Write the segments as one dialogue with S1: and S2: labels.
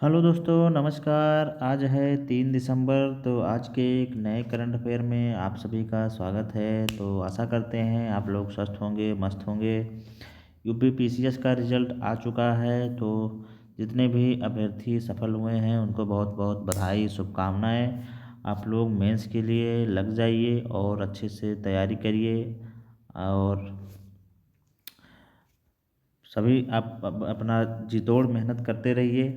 S1: Hello दोस्तों, नमस्कार। आज है 3 दिसंबर। तो आज के एक नए करंट अफेयर में आप सभी का स्वागत है। तो आशा करते हैं आप लोग स्वस्थ होंगे, मस्त होंगे। यूपी पीसीएस का रिजल्ट आ चुका है। तो जितने भी अभ्यर्थी सफल हुए हैं उनको बहुत बहुत बधाई, शुभकामनाएं। आप लोग मेंस के लिए लग जाइए और अच्छे से तैयारी करिए। और सभी आप अपना जी तोड़ मेहनत करते रहिए,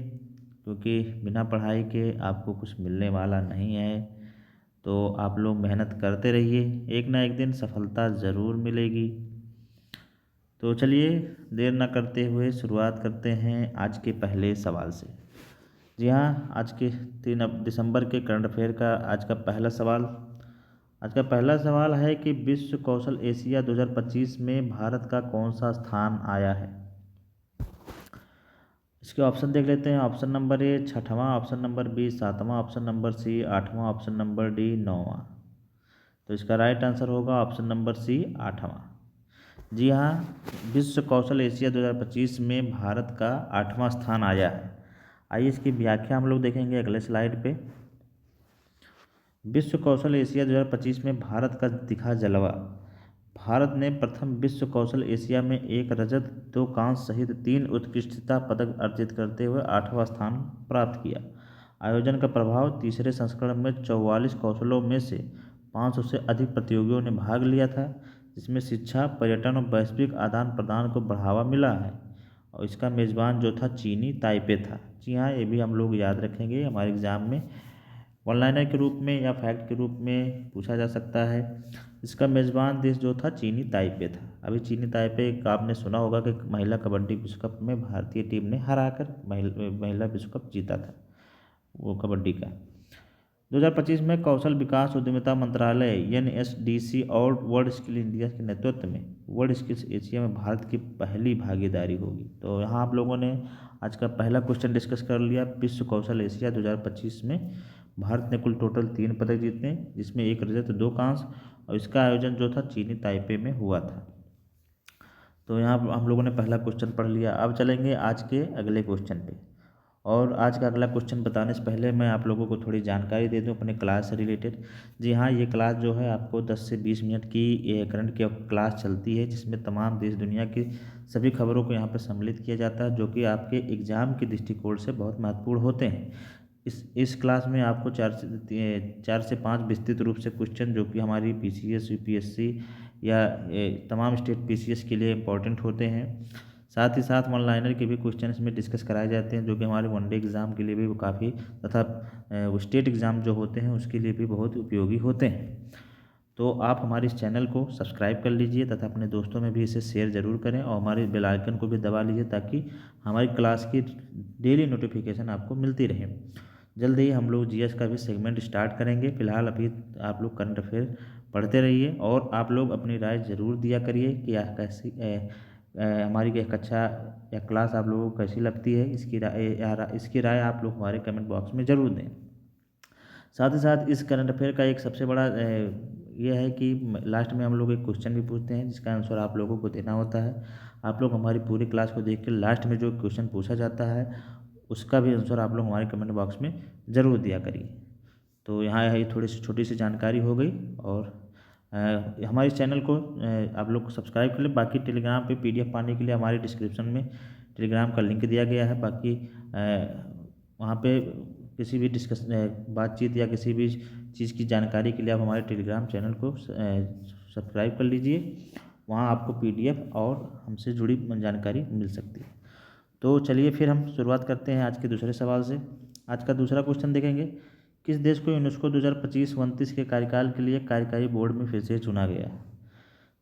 S1: क्योंकि बिना पढ़ाई के आपको कुछ मिलने वाला नहीं है। तो आप लोग मेहनत करते रहिए, एक ना एक दिन सफलता ज़रूर मिलेगी। तो चलिए, देर ना करते हुए शुरुआत करते हैं आज के पहले सवाल से। जी हाँ, आज के 3 दिसंबर के करंट अफेयर का आज का पहला सवाल है कि विश्व कौशल एशिया 2025 में भारत का कौन सा स्थान आया है। इसके ऑप्शन देख लेते हैं। ऑप्शन नंबर ए छठवां, ऑप्शन नंबर बी सातवां, ऑप्शन नंबर सी आठवां, ऑप्शन नंबर डी नौवां। तो इसका राइट आंसर होगा ऑप्शन नंबर सी आठवां। जी हाँ, विश्व कौशल एशिया 2025 में भारत का 8वां स्थान आया है। आइए इसकी व्याख्या हम लोग देखेंगे अगले स्लाइड पे। विश्व कौशल एशिया 2025 में भारत का दिखा जलवा। भारत ने प्रथम विश्व कौशल एशिया में एक रजत, 2 कांस्य सहित 3 उत्कृष्टता पदक अर्जित करते हुए 8वां स्थान प्राप्त किया। आयोजन का प्रभाव तीसरे संस्करण में 44 कौशलों में से 500 से अधिक प्रतियोगियों ने भाग लिया था, जिसमें शिक्षा, पर्यटन और वैश्विक आदान प्रदान को बढ़ावा मिला है। और इसका मेज़बान जो था चीनी ताइपे था। जी हाँ, ये भी हम लोग याद रखेंगे, हमारे एग्ज़ाम में वन लाइनर के रूप में या फैक्ट के रूप में पूछा जा सकता है। इसका मेज़बान देश जो था चीनी ताइपे था। अभी चीनी ताइपे का आपने सुना होगा कि महिला कबड्डी विश्व कप में भारतीय टीम ने हराकर महिला विश्व कप जीता था, वो कबड्डी का। 2025 में कौशल विकास उद्यमिता मंत्रालय एनएसडीसी और वर्ल्ड स्किल इंडिया के नेतृत्व में वर्ल्ड स्किल्स एशिया में भारत की पहली भागीदारी होगी। तो यहाँ आप लोगों ने आज का पहला क्वेश्चन डिस्कस कर लिया। विश्व कौशल एशिया 2025 में भारत ने कुल टोटल 3 पदक जीते, जिसमें 1 रजत, 2 कांस्य। और इसका आयोजन जो था चीनी ताइपे में हुआ था। तो यहाँ हम लोगों ने पहला क्वेश्चन पढ़ लिया। अब चलेंगे आज के अगले क्वेश्चन पे। और आज का अगला क्वेश्चन बताने से पहले मैं आप लोगों को थोड़ी जानकारी दे दूं अपने क्लास से रिलेटेड। जी हाँ, ये क्लास जो है आपको 10 से 20 मिनट की ये करंट की क्लास चलती है, जिसमें तमाम देश दुनिया की सभी खबरों को यहाँ पर सम्मिलित किया जाता है, जो कि आपके एग्ज़ाम के दृष्टिकोण से बहुत महत्वपूर्ण होते हैं। इस क्लास में आपको 4 से 5 विस्तृत रूप से क्वेश्चन, जो कि हमारी पीसीएस, यूपीएससी या तमाम स्टेट पीसीएस के लिए इम्पोर्टेंट होते हैं। साथ ही साथ वन लाइनर के भी क्वेश्चन इसमें डिस्कस कराए जाते हैं, जो कि हमारे वनडे एग्ज़ाम के लिए भी वो काफ़ी, तथा वो स्टेट एग्ज़ाम जो होते हैं उसके लिए भी बहुत उपयोगी होते हैं। तो आप हमारे इस चैनल को सब्सक्राइब कर लीजिए तथा अपने दोस्तों में भी इसे शेयर ज़रूर करें, और हमारे बेल आइकन को भी दबा लीजिए, ताकि हमारी क्लास की डेली नोटिफिकेशन आपको मिलती रहे। जल्द ही हम लोग जीएस का भी सेगमेंट स्टार्ट करेंगे। फिलहाल अभी आप लोग करंट अफेयर पढ़ते रहिए, और आप लोग अपनी राय ज़रूर दिया करिए कि कैसी हमारी ये कक्षा या क्लास आप लोगों को कैसी लगती है। इसकी राय आप लोग हमारे कमेंट बॉक्स में ज़रूर दें। साथ ही साथ इस करंट अफेयर का एक सबसे बड़ा ये है कि लास्ट में हम लोग एक क्वेश्चन भी पूछते हैं, जिसका आंसर आप लोगों को देना होता है। आप लोग हमारी पूरी क्लास को देख के लास्ट में जो क्वेश्चन पूछा जाता है उसका भी आंसर आप लोग हमारे कमेंट बॉक्स में ज़रूर दिया करिए। तो यहाँ ये थोड़ी सी छोटी सी जानकारी हो गई। और हमारे चैनल को आप लोग सब्सक्राइब कर लें। बाकी टेलीग्राम पे पीडीएफ पाने के लिए हमारे डिस्क्रिप्शन में टेलीग्राम का लिंक दिया गया है। बाकी वहाँ पे किसी भी बातचीत या किसी भी चीज़ की जानकारी के लिए आप हमारे टेलीग्राम चैनल को सब्सक्राइब कर लीजिए। वहाँ आपको पीडीएफ और हमसे जुड़ी जानकारी मिल सकती है। तो चलिए फिर हम शुरुआत करते हैं आज के दूसरे सवाल से। आज का दूसरा क्वेश्चन देखेंगे। किस देश को यूनेस्को 2025-29 के कार्यकाल के लिए कार्यकारी बोर्ड में फिर से चुना गया?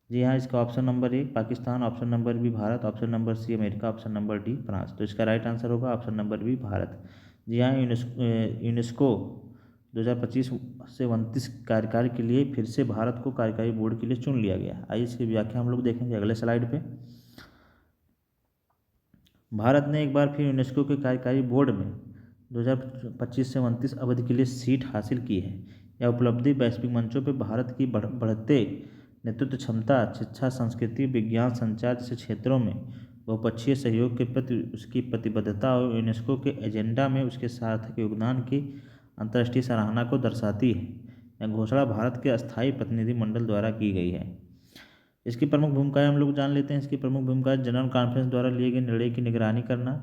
S1: जी हाँ, इसका option number A Pakistan, option number B Bharat, option number C America, option number D France. तो इसका राइट आंसर होगा ऑप्शन नंबर बी भारत। जी हाँ, यूनेस्को 2025 से 29 कार्यकाल के लिए फिर से भारत को कार्यकारी बोर्ड के लिए चुन लिया गया। आइए इसकी व्याख्या हम लोग देखेंगे अगले स्लाइड पे। भारत ने एक बार फिर यूनेस्को के कार्यकारी बोर्ड में 2025 से 29 अवधि के लिए सीट हासिल की है। यह उपलब्धि वैश्विक मंचों पर भारत की बढ़ते नेतृत्व क्षमता, शिक्षा, संस्कृति, विज्ञान, संचार जैसे क्षेत्रों में बहुपक्षीय सहयोग के प्रति उसकी प्रतिबद्धता और यूनेस्को के एजेंडा में उसके सार्थक योगदान की अंतर्राष्ट्रीय सराहना को दर्शाती है। यह घोषणा भारत के अस्थायी प्रतिनिधिमंडल द्वारा की गई है। इसकी प्रमुख भूमिकाएं हम लोग जान लेते हैं। इसकी प्रमुख भूमिकाएं जनरल कॉन्फ्रेंस द्वारा लिए गए निर्णय की निगरानी करना,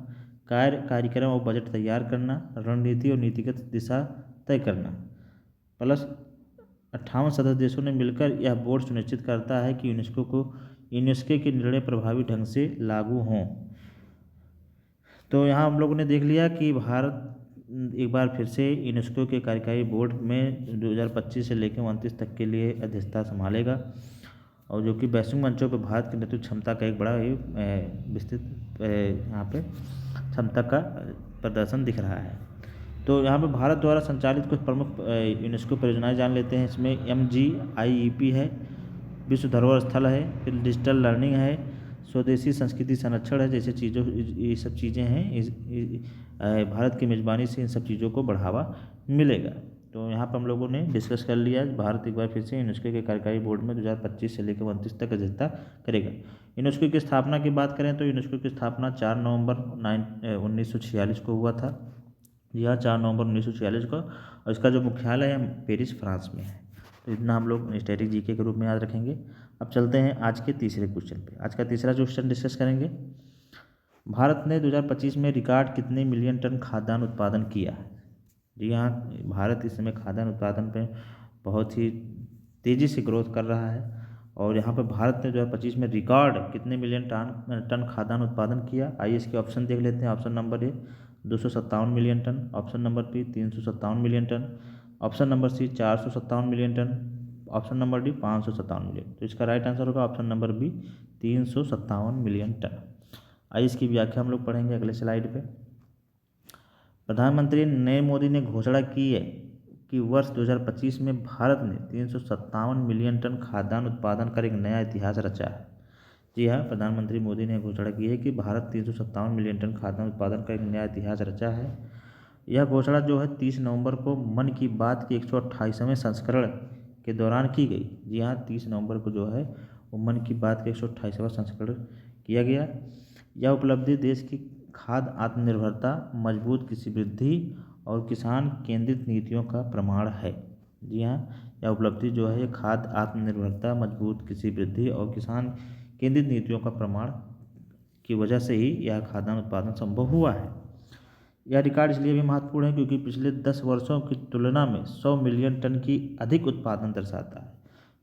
S1: कार्यक्रम और बजट तैयार करना, रणनीति और नीतिगत दिशा तय करना। प्लस 58 सदस्य देशों ने मिलकर यह बोर्ड सुनिश्चित करता है कि यूनेस्को के निर्णय प्रभावी ढंग से लागू हों। तो यहाँ हम लोगों ने देख लिया कि भारत एक बार फिर से यूनेस्को के कार्यकारी बोर्ड में 2025 से लेकर 29 तक के लिए अध्यक्षता संभालेगा, और जो कि वैश्विक मंचों पर भारत की नेतृत्व क्षमता का एक बड़ा ही विस्तृत यहाँ पे क्षमता का प्रदर्शन दिख रहा है। तो यहाँ पे भारत द्वारा संचालित कुछ प्रमुख यूनेस्को परियोजनाएं जान लेते हैं। इसमें MGIEP है, विश्व धरोहर स्थल है, फिर डिजिटल लर्निंग है, स्वदेशी संस्कृति संरक्षण है, जैसे चीज़ों ये सब चीज़ें हैं। भारत की मेज़बानी से इन सब चीज़ों को बढ़ावा मिलेगा। तो यहाँ पर हम लोगों ने डिस्कस कर लिया, भारत एक बार फिर से यूनेस्को के कार्यकारी बोर्ड में 2025 से लेकर 29 तक अध्यक्षता करेगा। यूनेस्को की स्थापना की बात करें तो यूनेस्को की स्थापना 4 नवंबर 1946 को हुआ था। यह 4 नवंबर 1946 को, और इसका जो मुख्यालय है पेरिस, फ्रांस में है। तो इतना हम लोग स्टैटिक जीके के रूप में याद रखेंगे। अब चलते हैं आज के तीसरे क्वेश्चन पे। आज का तीसरा क्वेश्चन डिस्कस करेंगे, भारत ने 2025 में रिकॉर्ड कितने मिलियन टन खाद्यान्न उत्पादन किया है। जी हाँ, भारत इस समय खाद्यान्न उत्पादन पे बहुत ही तेज़ी से ग्रोथ कर रहा है, और यहाँ पर भारत ने 2025 में रिकॉर्ड कितने मिलियन टन खाद्यान्न उत्पादन किया। आइए इसके ऑप्शन देख लेते हैं। Option number A 257 million ton, option number B 357 million ton, option number C 457 million ton, option number D 557 million. तो इसका राइट आंसर होगा option number B 357 million ton. आइए इसकी व्याख्या हम लोग पढ़ेंगे अगले स्लाइड पे। प्रधानमंत्री नरेंद्र मोदी ने घोषणा की है कि वर्ष 2025 में भारत ने 357 मिलियन टन खाद्यान्न उत्पादन कर एक नया इतिहास रचा है। जी हाँ, प्रधानमंत्री मोदी ने घोषणा की है कि भारत 357 मिलियन टन खाद्यान्न उत्पादन का एक नया इतिहास रचा है। यह घोषणा जो है 30 नवंबर को मन की बात के 128वें संस्करण के दौरान की गई। जी हाँ, 30 नवंबर को जो है वो मन की बात के 128वां संस्करण किया गया। यह उपलब्धि देश की खाद्य आत्मनिर्भरता, मजबूत कृषि वृद्धि और किसान केंद्रित नीतियों का प्रमाण है। जी हाँ, यह उपलब्धि जो है खाद्य आत्मनिर्भरता, मजबूत कृषि वृद्धि और किसान केंद्रित नीतियों का प्रमाण की वजह से ही यह खाद्यान्न उत्पादन संभव हुआ है। यह रिकॉर्ड इसलिए भी महत्वपूर्ण है क्योंकि पिछले 10 वर्षों की तुलना में 100 मिलियन टन की अधिक उत्पादन दर्शाता है,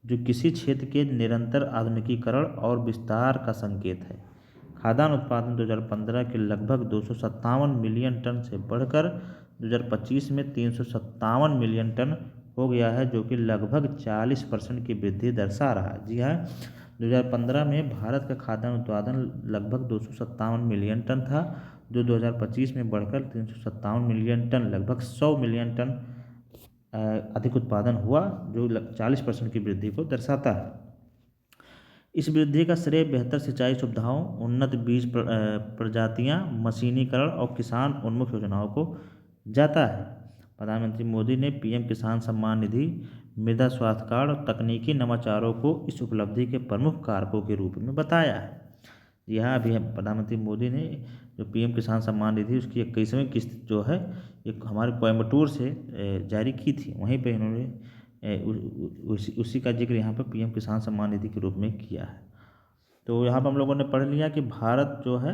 S1: जो किसी क्षेत्र के निरंतर आधुनिकीकरण और विस्तार का संकेत है। खाद्यान्न उत्पादन 2015 के लगभग 257 मिलियन टन से बढ़कर 2025 में 357 मिलियन टन हो गया है, जो कि लगभग 40% की वृद्धि दर्शा रहा है। जी हाँ, 2015 में भारत का खाद्यान्न उत्पादन लगभग 257 मिलियन टन था, जो 2025 में बढ़कर 357 मिलियन टन, लगभग 100 मिलियन टन अधिक उत्पादन हुआ, जो 40% की वृद्धि को दर्शाता है। इस वृद्धि का श्रेय बेहतर सिंचाई सुविधाओं, उन्नत बीज प्रजातियां, मशीनीकरण और किसान उन्मुख योजनाओं को जाता है। प्रधानमंत्री मोदी ने पीएम किसान सम्मान निधि, मृदा स्वास्थ्य कार्ड और तकनीकी नवाचारों को इस उपलब्धि के प्रमुख कारकों के रूप में बताया है। यह अभी प्रधानमंत्री मोदी ने जो पीएम किसान सम्मान निधि उसकी 21वीं किस्त जो है एक हमारे कोयम्बटूर से जारी की थी, वहीं पे इन्होंने उसी का जिक्र यहाँ पर पीएम किसान सम्मान निधि के रूप में किया है। तो यहाँ पर हम लोगों ने पढ़ लिया कि भारत जो है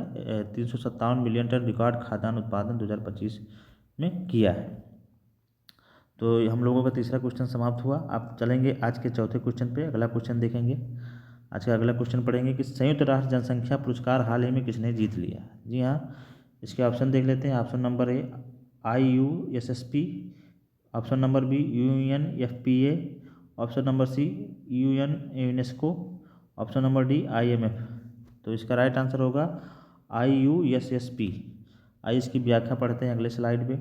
S1: 357 मिलियन टन रिकॉर्ड खाद्यान्न उत्पादन 2025 में किया है। तो हम लोगों का तीसरा क्वेश्चन समाप्त हुआ। अब चलेंगे आज के चौथे क्वेश्चन पे। अगला क्वेश्चन देखेंगे। आज का अगला क्वेश्चन पढ़ेंगे कि संयुक्त राष्ट्र जनसंख्या पुरस्कार हाल ही में किसने जीत लिया। जी हाँ, इसके ऑप्शन देख लेते हैं। Option number A IUSSP, option number B UNFPA, option number C UNESCO, option number D IMF। तो इसका राइट आंसर होगा IUSSP। आइए इसकी व्याख्या पढ़ते हैं अगले स्लाइड पे।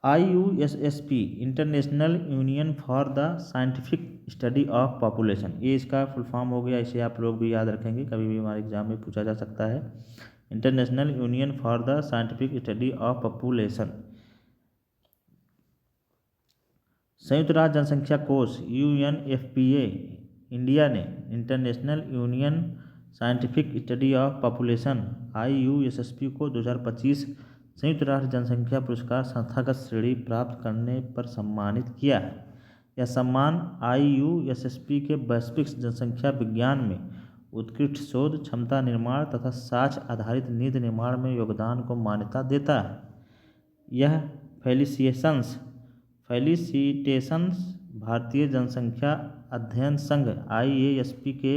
S1: IUSSP international union for the scientific study of population, ये इसका फुल फॉर्म हो गया। इसे आप लोग भी याद रखेंगे, कभी भी हमारे एग्जाम में पूछा जा सकता है। International union for the scientific study of population. संयुक्त राष्ट्र जनसंख्या कोष UNFPA इंडिया ने international union scientific study of population IUSSP को 2025 संयुक्त राष्ट्र जनसंख्या पुरस्कार संस्थागत श्रेणी प्राप्त करने पर सम्मानित किया है। यह सम्मान IUSSP के वैश्विक जनसंख्या विज्ञान में उत्कृष्ट शोध, क्षमता निर्माण तथा साक्ष्य आधारित नीति निर्माण में योगदान को मान्यता देता है। यह फेलिसिटेशंस भारतीय जनसंख्या अध्ययन संघ IASP के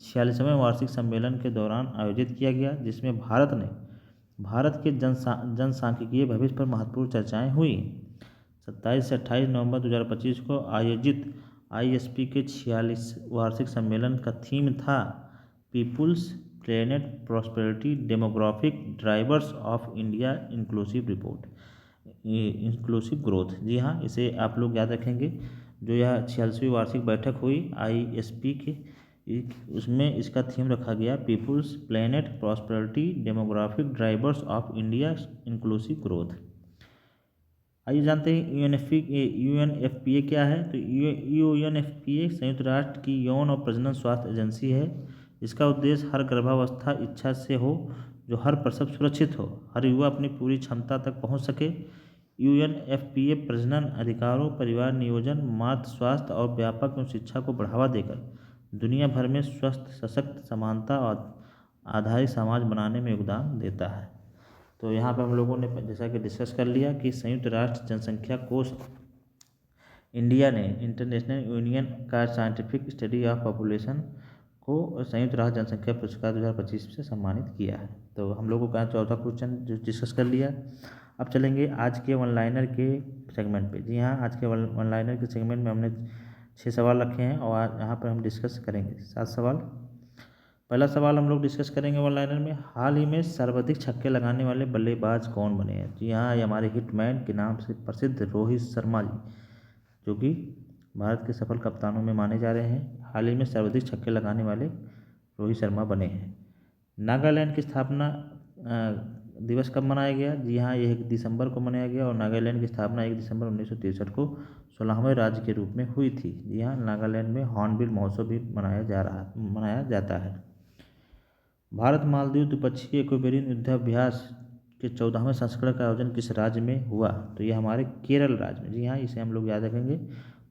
S1: 46वें वार्षिक सम्मेलन के दौरान आयोजित किया गया, जिसमें भारत के जनसांख्यिकीय भविष्य पर महत्वपूर्ण चर्चाएं हुई। 27 से 28 नवंबर 2025 को आयोजित ISP के 46 वार्षिक सम्मेलन का थीम था peoples, planet, prosperity, demographic drivers of India, inclusive growth. जी हाँ, इसे आप लोग याद रखेंगे। जो यह 46वीं वार्षिक बैठक हुई ISP की, उसमें इसका थीम रखा गया peoples, planet, prosperity, demographic drivers of India, inclusive growth. आइए जानते हैं UNFPA क्या है। तो UNFPA संयुक्त राष्ट्र की यौन और प्रजनन स्वास्थ्य एजेंसी है। इसका उद्देश्य हर गर्भावस्था इच्छा से हो, जो हर प्रसव सुरक्षित हो, हर युवा अपनी पूरी क्षमता तक पहुंच सके। UNFPA प्रजनन अधिकारों, परिवार नियोजन, मातृ स्वास्थ्य और व्यापक एवं शिक्षा को बढ़ावा देकर दुनिया भर में स्वस्थ, सशक्त, समानता और आधारित समाज बनाने में योगदान देता है। तो यहाँ पर हम लोगों ने जैसा कि डिस्कस कर लिया कि संयुक्त राष्ट्र जनसंख्या कोष इंडिया ने इंटरनेशनल यूनियन का साइंटिफिक स्टडी ऑफ पॉपुलेशन को संयुक्त राष्ट्र जनसंख्या पुरस्कार 2025 से सम्मानित किया है। तो हम लोगों का चौथा क्वेश्चन जो डिस्कस कर लिया। अब चलेंगे आज के वन लाइनर के सेगमेंट पे। जी हाँ, आज के वन लाइनर के सेगमेंट में हमने 6 सवाल रखे हैं और आज यहाँ पर हम डिस्कस करेंगे 7 सवाल। पहला सवाल हम लोग डिस्कस करेंगे वन लाइनर में, हाल ही में सर्वाधिक छक्के लगाने वाले बल्लेबाज कौन बने हैं। जी हाँ, ये हमारे हिटमैन के नाम से प्रसिद्ध रोहित शर्मा जी, जो कि भारत के सफल कप्तानों में माने जा रहे हैं। हाल ही में सर्वाधिक छक्के लगाने वाले रोहित शर्मा बने हैं। नागालैंड की स्थापना दिवस कब मनाया गया। जी हाँ, यह 1 दिसंबर को मनाया गया और नागालैंड की स्थापना 1 दिसंबर 1963 को 16वें राज्य के रूप में हुई थी। जी हाँ, नागालैंड में हॉर्नबिल महोत्सव भी मनाया जाता है। भारत मालदीव द्विपक्षीय एक्वेरियन युद्धाभ्यास के 14वें संस्करण का आयोजन किस राज्य में हुआ। तो यह हमारे केरल राज्य में। जी हाँ, इसे हम लोग याद रखेंगे।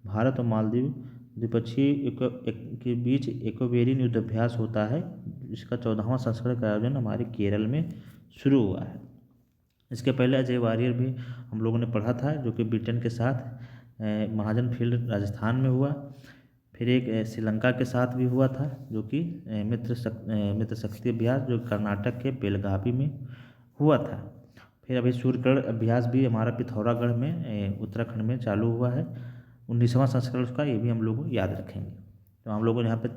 S1: भारत और मालदीव द्विपक्षीय के बीच एक्वेरियन युद्धाभ्यास होता है, इसका 14वां संस्करण का आयोजन हमारे केरल में शुरू हुआ है। इसके पहले अजय वारियर भी हम लोगों ने पढ़ा था, जो कि ब्रिटेन के साथ महाजन फील्ड राजस्थान में हुआ। फिर एक श्रीलंका के साथ भी हुआ था, जो कि मित्र शक्ति अभ्यास, जो कर्नाटक के बेलगावी में हुआ था। फिर अभी सूर्यगढ़ अभ्यास भी हमारा पिथौरागढ़ में उत्तराखंड में चालू हुआ है, 19वां संस्करण उसका, ये भी हम लोग याद रखेंगे। तो हम लोगों ने यहाँ पर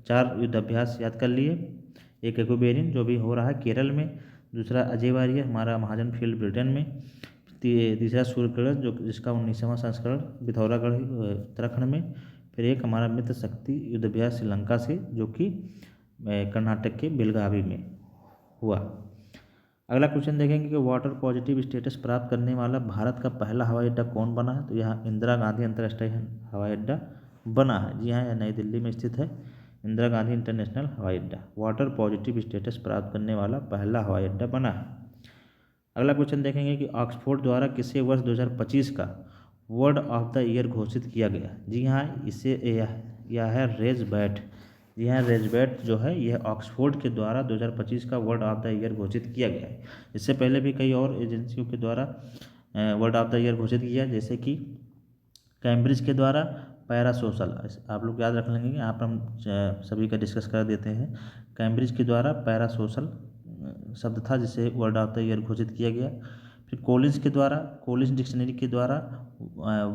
S1: 4 युद्धाभ्यास याद कर लिए। एक एक्वेरियन जो भी हो रहा है केरल में, दूसरा अजय वारियर हमारा महाजन फील्ड ब्रिटेन में, तीसरा सूर्यगढ़ जो जिसका 19वां संस्करण पिथौरागढ़ उत्तराखंड में, फिर एक हमारा मित्र शक्ति युद्धाभ्यास श्रीलंका से, जो कि कर्नाटक के बेलगावी में हुआ। अगला क्वेश्चन देखेंगे कि वाटर पॉजिटिव स्टेटस प्राप्त करने वाला भारत का पहला हवाई अड्डा कौन बना है। तो यहाँ इंदिरा गांधी अंतर्राष्ट्रीय हवाई अड्डा बना है। जी हाँ, यह नई दिल्ली में स्थित है, इंदिरा गांधी इंटरनेशनल हवाई अड्डा वाटर पॉजिटिव स्टेटस प्राप्त करने वाला पहला हवाई अड्डा बना है। अगला क्वेश्चन देखेंगे कि ऑक्सफोर्ड द्वारा किसे वर्ष 2025 का वर्ड ऑफ द ईयर घोषित किया गया। जी हाँ, इसे यह है रेजबैट। जी हाँ, रेजबैट जो है यह ऑक्सफोर्ड के द्वारा 2025 का वर्ड ऑफ द ईयर घोषित किया गया है। इससे पहले भी कई और एजेंसियों के द्वारा वर्ड ऑफ द ईयर घोषित किया, जैसे कि कैम्ब्रिज के द्वारा पैरासोशल, आप लोग याद रख लेंगे, यहाँ पर हम सभी का डिस्कस कर देते हैं। कैम्ब्रिज के द्वारा पैरासोशल शब्द था जिसे वर्ड ऑफ द ईयर घोषित किया गया। फिर कोलिंस के द्वारा, कोलिंस डिक्शनरी के द्वारा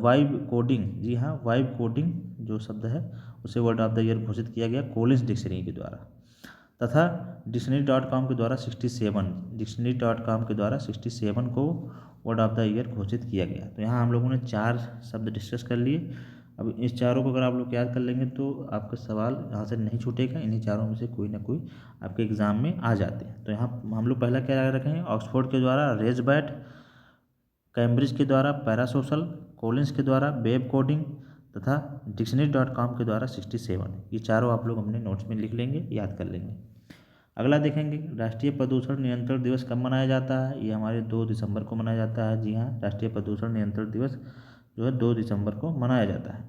S1: वाइब कोडिंग, जी हाँ, वाइब कोडिंग जो शब्द है उसे वर्ड ऑफ द ईयर घोषित किया गया कोलिंस डिक्शनरी के द्वारा। तथा डिक्शनरी.com के द्वारा 67 को वर्ड ऑफ द ईयर घोषित किया गया। तो यहाँ हम लोगों ने 4 शब्द डिस्कस कर लिए। अब इस चारों को अगर आप लोग याद कर लेंगे तो आपका सवाल यहाँ से नहीं छूटेगा। इन्हीं चारों में से कोई ना कोई आपके एग्जाम में आ जाते हैं। तो यहाँ हम लोग पहला क्या याद रखेंगे, ऑक्सफोर्ड के द्वारा रेजबैट, कैम्ब्रिज के द्वारा पैरासोशल, कोलिंस के द्वारा वेब कोडिंग तथा dictionary.com के द्वारा 67। ये चारों आप लोग अपने नोट्स में लिख लेंगे, याद कर लेंगे। अगला देखेंगे राष्ट्रीय प्रदूषण नियंत्रण दिवस कब मनाया जाता है। ये हमारे 2 दिसंबर को मनाया जाता है। जी हाँ, राष्ट्रीय प्रदूषण नियंत्रण दिवस जो है 2 दिसंबर को मनाया जाता है।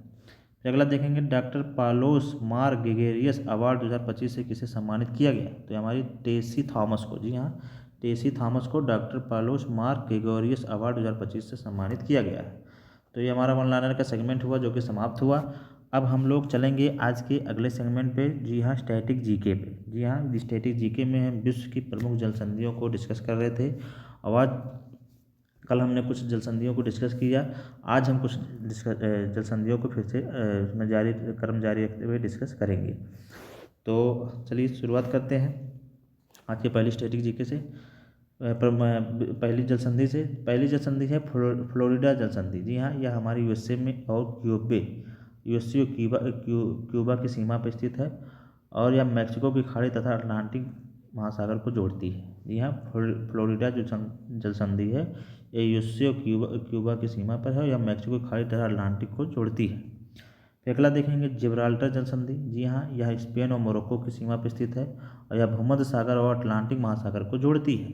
S1: फिर अगला देखेंगे डॉक्टर पालोस मार ग्रेगोरियस अवार्ड 2025 से किसे सम्मानित किया गया। तो ये हमारी टेसी थॉमस को, जी हाँ, टेसी थॉमस को डॉक्टर पालोस मार ग्रेगोरियस अवार्ड 2025 से सम्मानित किया गया है। तो ये हमारा वन लाइनर का सेगमेंट हुआ जो कि समाप्त हुआ। अब हम लोग चलेंगे आज के अगले सेगमेंट पे, जी हाँ, स्टैटिक जीके पे। जी हाँ, स्टैटिक जीके में हम विश्व की प्रमुख जल संधियों को डिस्कस कर रहे थे। और आज कल हमने कुछ जल संधियों को डिस्कस किया, आज हम कुछ जल संधियों को फिर से क्रम जारी रखते हुए डिस्कस करेंगे। तो चलिए शुरुआत करते हैं आज के पहली स्टैटिक जीके से। पहली जल संधि से, पहली जल संधि है फ्लोरिडा जल संधि। जी हाँ, यह हमारी यूएसए में और यूएसए और क्यूबा की सीमा पर स्थित है और यह मैक्सिको की खाड़ी तथा अटलांटिक महासागर को जोड़ती है। जी हाँ, फ्लोरिडा जो जल संधि है ये यूएसए और क्यूबा की सीमा पर है और यह मैक्सिको की खाड़ी तथा अटलांटिक को जोड़ती है। फिर अगला देखेंगे जिब्राल्टर जल संधि। जी हाँ, यह स्पेन और मोरक्को की सीमा पर स्थित है और यह भूमध्य सागर और अटलांटिक महासागर को जोड़ती है।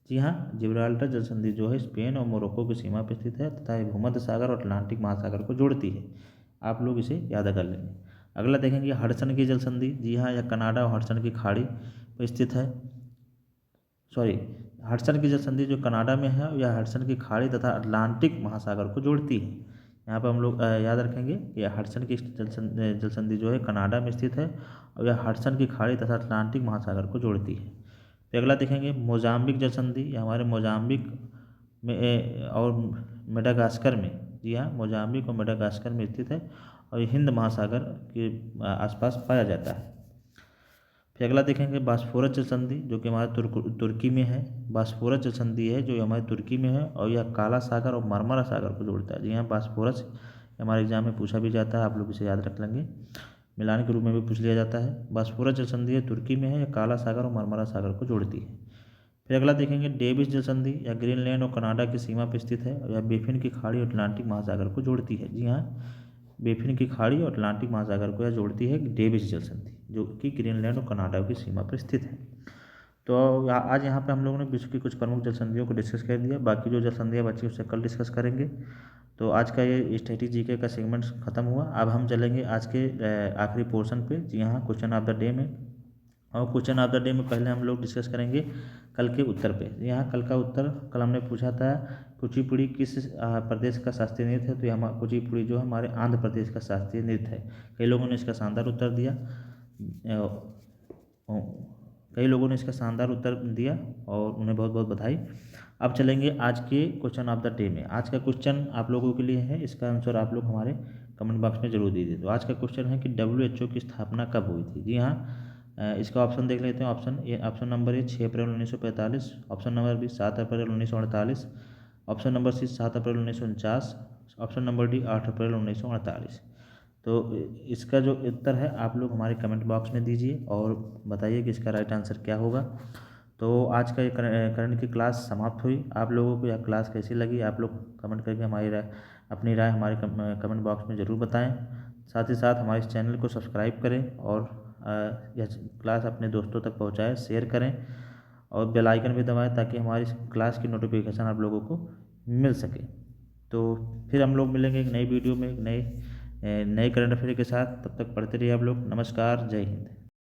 S1: जी हाँ, जिब्राल्टर जल संधि जो है स्पेन और मोरक्को की सीमा पर स्थित है तथा यह भूमध्य सागर और अटलांटिक महासागर को जोड़ती है। आप लोग इसे याद कर लेंगे। अगला देखेंगे हडसन की जल संधि। जी हाँ, यह कनाडा और हडसन की खाड़ी पर स्थित है। हडसन की जल संधि जो कनाडा में है यह हडसन की खाड़ी तथा अटलांटिक महासागर को जोड़ती है। यहाँ पर हम लोग याद रखेंगे यह हडसन की जल संधि जो है कनाडा में स्थित है और यह हडसन की खाड़ी तथा अटलांटिक महासागर को जोड़ती है। फिर अगला देखेंगे मोजाम्बिक जल संधि। यह हमारे मोजाम्बिक में और मेडागास्कर में, जी हाँ, मोजाम्बिक और मेडागास्कर में स्थित है और ये हिंद महासागर के आसपास पाया जाता है। फिर अगला देखेंगे बास्फोरस जल संधि जो कि हमारे तुर्की में है। बास्फोरस जल संधि है जो हमारे तुर्की में है और यह काला सागर और मरमरा सागर को जोड़ता है। जी हाँ, बास्फोरस हमारे एग्जाम में पूछा भी जाता है, आप लोग इसे याद रख लेंगे, मिलान के रूप में भी पूछ लिया जाता है। बास्फोरस जल संधि है तुर्की में है, यह काला सागर और मरमरा सागर को जोड़ती है। फिर अगला देखेंगे डेविस जल संधि, यह ग्रीनलैंड और कनाडा की सीमा पर स्थित है और यह बेफिन की खाड़ी और अटलांटिक महासागर को जोड़ती है। जी हाँ, बेफिन की खाड़ी और अटलांटिक महासागर को यह जोड़ती है डेविस जल संधि जो कि ग्रीनलैंड और कनाडा की सीमा पर स्थित है। तो आज यहाँ पे हम लोगों ने विश्व की कुछ प्रमुख जल संधियों को डिस्कस कर दिया। बाकी जो जल संधियाँ बची उससे कल डिस्कस करेंगे। तो आज का ये स्टैटिक जीके का सेगमेंट खत्म हुआ। अब हम चलेंगे आज के आखिरी पोर्शन पे। जी हाँ, क्वेश्चन ऑफ द डे में। और क्वेश्चन ऑफ द डे में पहले हम लोग डिस्कस करेंगे कल के उत्तर पे। यहाँ कल का उत्तर, कल हमने पूछा था कुचिपुड़ी किस प्रदेश का शास्त्रीय नृत्य है। तो ये कुचिपुड़ी जो है हमारे आंध्र प्रदेश का शास्त्रीय नृत्य है। कई लोगों ने इसका शानदार उत्तर दिया, और उन्हें बहुत बहुत बधाई। अब चलेंगे आज के क्वेश्चन ऑफ द डे में। आज का क्वेश्चन आप लोगों के लिए है, इसका आंसर आप लोग हमारे कमेंट बॉक्स में जरूर दीजिए। तो आज का क्वेश्चन है कि WHO की स्थापना कब हुई थी। जी हाँ, इसका ऑप्शन देख लेते हैं। Option number A 6 April 1945, option number B 7 April 1948, option number C 7 April 1949, option number D 8 April 1948। तो इसका जो उत्तर है आप लोग हमारे कमेंट बॉक्स में दीजिए और बताइए कि इसका राइट आंसर क्या होगा। तो आज का ये करंट की क्लास समाप्त हुई। आप लोगों को यह क्लास कैसी लगी आप लोग कमेंट करके अपनी राय हमारे कमेंट बॉक्स में ज़रूर बताएं। साथ ही साथ हमारे इस चैनल को सब्सक्राइब करें और यह क्लास अपने दोस्तों तक पहुंचाएं, शेयर करें और बेल आइकन भी दबाएं ताकि हमारी क्लास की नोटिफिकेशन आप लोगों को मिल सके। तो फिर हम लोग मिलेंगे एक नई वीडियो में एक नए करंट अफेयर के साथ। तब तक पढ़ते रहिए आप लोग। नमस्कार, जय हिंद।